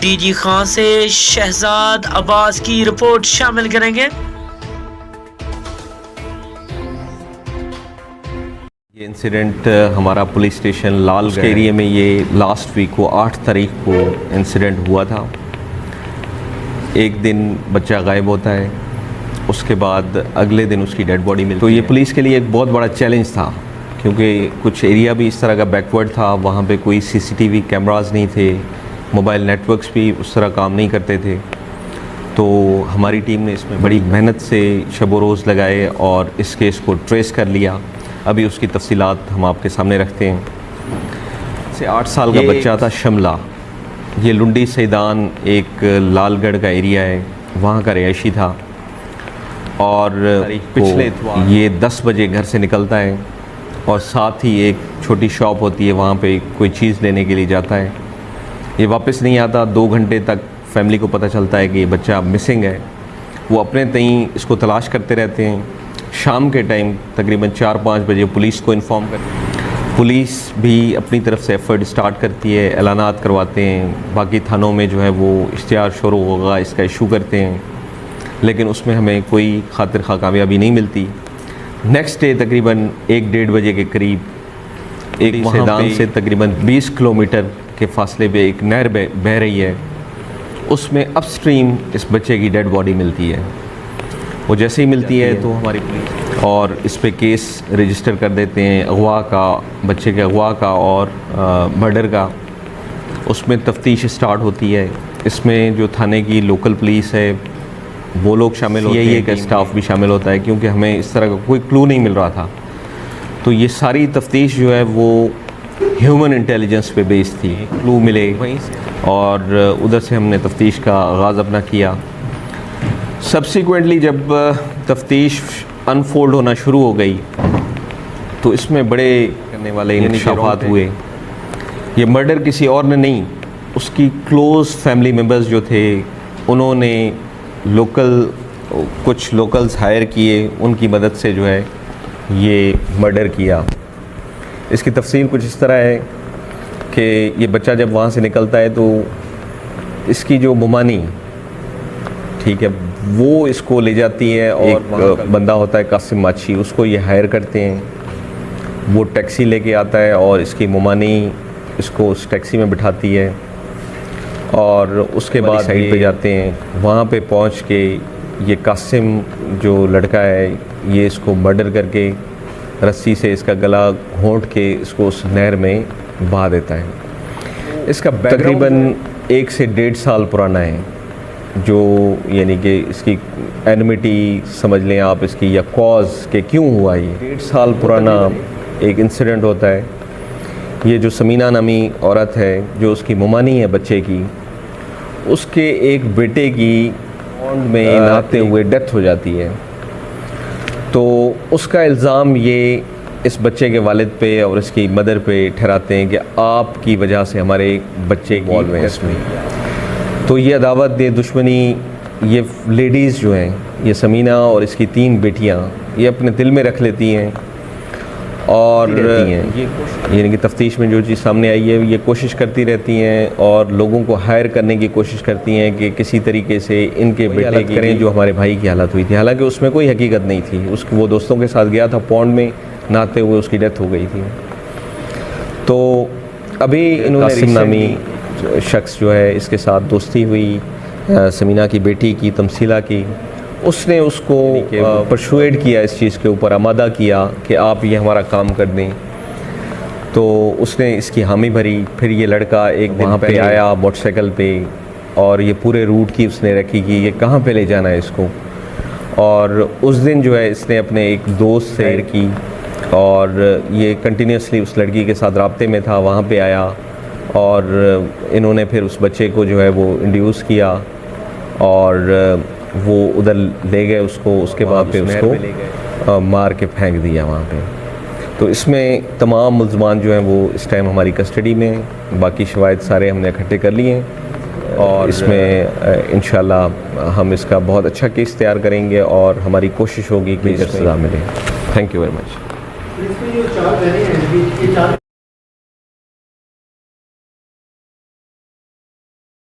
DG Khan से शहजाद अब्बास की report शामिल करेंगे। ये इंसिडेंट हमारा पुलिस स्टेशन लालगढ़ एरिया में ये लास्ट वीक को 8 तारीख को इंसिडेंट हुआ था। एक दिन बच्चा गायब होता है, उसके बाद अगले दिन उसकी डेड बॉडी मिलती है। तो ये पुलिस के लिए एक बहुत बड़ा चैलेंज था, क्योंकि कुछ एरिया भी इस तरह का बैकवर्ड था, वहाँ पे कोई सीसीटीवी कैमरास नहीं थे, मोबाइल नेटवर्क्स भी उस तरह काम नहीं करते थे। तो हमारी टीम ने इसमें बड़ी मेहनत से शब रोज़ लगाए और इस केस को ट्रेस कर लिया। अभी उसकी तफसीलात हम आपके सामने रखते हैं। से 8 साल का बच्चा था शमला, ये लुंडी सैदान एक लालगढ़ का एरिया है, वहाँ का रिहायशी था। और पिछले ये 10 बजे घर से निकलता है और साथ ही एक छोटी शॉप होती है, वहाँ पे कोई चीज़ लेने के लिए जाता है। ये वापस नहीं आता। 2 घंटे तक फैमिली को पता चलता है कि ये बच्चा मिसिंग है। वो अपने तईं इसको तलाश करते रहते हैं। शाम के टाइम तकरीबन 4-5 बजे पुलिस को इन्फॉर्म करते हैं। पुलिस भी अपनी तरफ से एफ़र्ट स्टार्ट करती है, ऐलानात करवाते हैं, बाकी थानों में जो है वो इश्तिहार शुरू होगा इसका इशू करते हैं, लेकिन उसमें हमें कोई खातिर खा कामयाबी नहीं मिलती। नेक्स्ट डे तकरीबन 1-1:30 बजे के करीब एक मैदान से तकरीबन 20 किलोमीटर के फासले पे एक नहर बह रही है, उसमें अपस्ट्रीम इस बच्चे की डेड बॉडी मिलती है। वो जैसे ही मिलती है तो हमारी पुलिस और इस पे केस रजिस्टर कर देते हैं, अगवा का, बच्चे के अगवा का और मर्डर का। उसमें तफ्तीश स्टार्ट होती है। इसमें जो थाने की लोकल पुलिस है वो लोग शामिल होते हैं, का स्टाफ भी शामिल होता है, क्योंकि हमें इस तरह का कोई क्लू नहीं मिल रहा था। तो ये सारी तफ्तीश जो है वो ह्यूमन इंटेलिजेंस पे बेस्ड थी। क्लू मिले वहीं से और उधर से हमने तफ्तीश का आगाज़ अपना किया। सब्सिक्वेंटली जब तफ्तीश अनफोल्ड होना शुरू हो गई तो इसमें बड़े करने वाले इंकशाफात हुए। ये मर्डर किसी और ने नहीं, उसकी क्लोज़ फैमिली मेम्बर्स जो थे उन्होंने कुछ लोकल्स हायर किए, उनकी मदद से जो है ये मर्डर किया। इसकी तफसील कुछ इस तरह है कि ये बच्चा जब वहाँ से निकलता है तो इसकी जो मुमानी, ठीक है, वो इसको ले जाती है और एक बंदा होता है कासिम माछी, उसको ये हायर करते हैं। वो टैक्सी लेके आता है और इसकी मुमानी इसको उस टैक्सी में बिठाती है और उसके बाद साइड पे जाते हैं। वहाँ पे पहुँच के ये कासिम जो लड़का है ये इसको मर्डर करके रस्सी से इसका गला घोंट के इसको उस नहर में बहा देता है। इसका तकरीबन 1 से 1.5 साल पुराना है, जो यानी कि इसकी एनिमिटी समझ लें आप इसकी, या कॉज के क्यों हुआ ये 1.5 साल पुराना एक इंसिडेंट होता है। ये जो समीना नामी औरत है जो उसकी मुमानी है बच्चे की, उसके एक बेटे की पॉन्ड में नहाते हुए डेथ हो जाती है। तो उसका इल्ज़ाम ये इस बच्चे के वालिद पे और इसकी मदर पे ठहराते हैं कि आपकी वजह से हमारे बच्चे इन्वॉल्व हैं इसमें। तो ये अदावत, ये दुश्मनी, ये लेडीज़ जो हैं, ये समीना और इसकी 3 बेटियां, ये अपने दिल में रख लेती हैं और यानी कि तफ्तीश में जो चीज़ सामने आई है ये कोशिश करती रहती हैं और लोगों को हायर करने की कोशिश करती हैं कि किसी तरीके से इनके बेटे की करें जो हमारे भाई की हालत हुई थी। हालांकि उसमें कोई हकीकत नहीं थी। वो दोस्तों के साथ गया था, पॉन्ड में नहाते हुए उसकी डेथ हो गई थी। तो अभी इन्होंने कासिम नामी शख्स जो है इसके साथ दोस्ती हुई, समीना की बेटी की, तमसीला की। उसने उसको परसुएड किया, इस चीज़ के ऊपर आमादा किया कि आप ये हमारा काम कर दें। तो उसने इसकी हामी भरी। फिर ये लड़का एक दिन वहाँ पे आया मोटरसाइकिल पे और ये पूरे रूट की उसने रखी कि ये कहाँ पे ले जाना है इसको। और उस दिन जो है इसने अपने एक दोस्त से की और ये कंटिन्यूसली उस लड़की के साथ राब्ते में था। वहाँ पे आया और इन्होंने फिर उस बच्चे को जो है वो इंड्यूस किया और वो उधर ले गए उसको। उसके बाद फिर उसको मार के फेंक दिया वहाँ पे। तो इसमें तमाम मुल्ज़मान जो हैं वो इस टाइम हमारी कस्टडी में हैं। बाकी शवाहिद सारे हमने इकट्ठे कर लिए हैं और इसमें इंशाल्लाह हम इसका बहुत अच्छा केस तैयार करेंगे और हमारी कोशिश होगी कि सज़ा मिले। Thank you very much.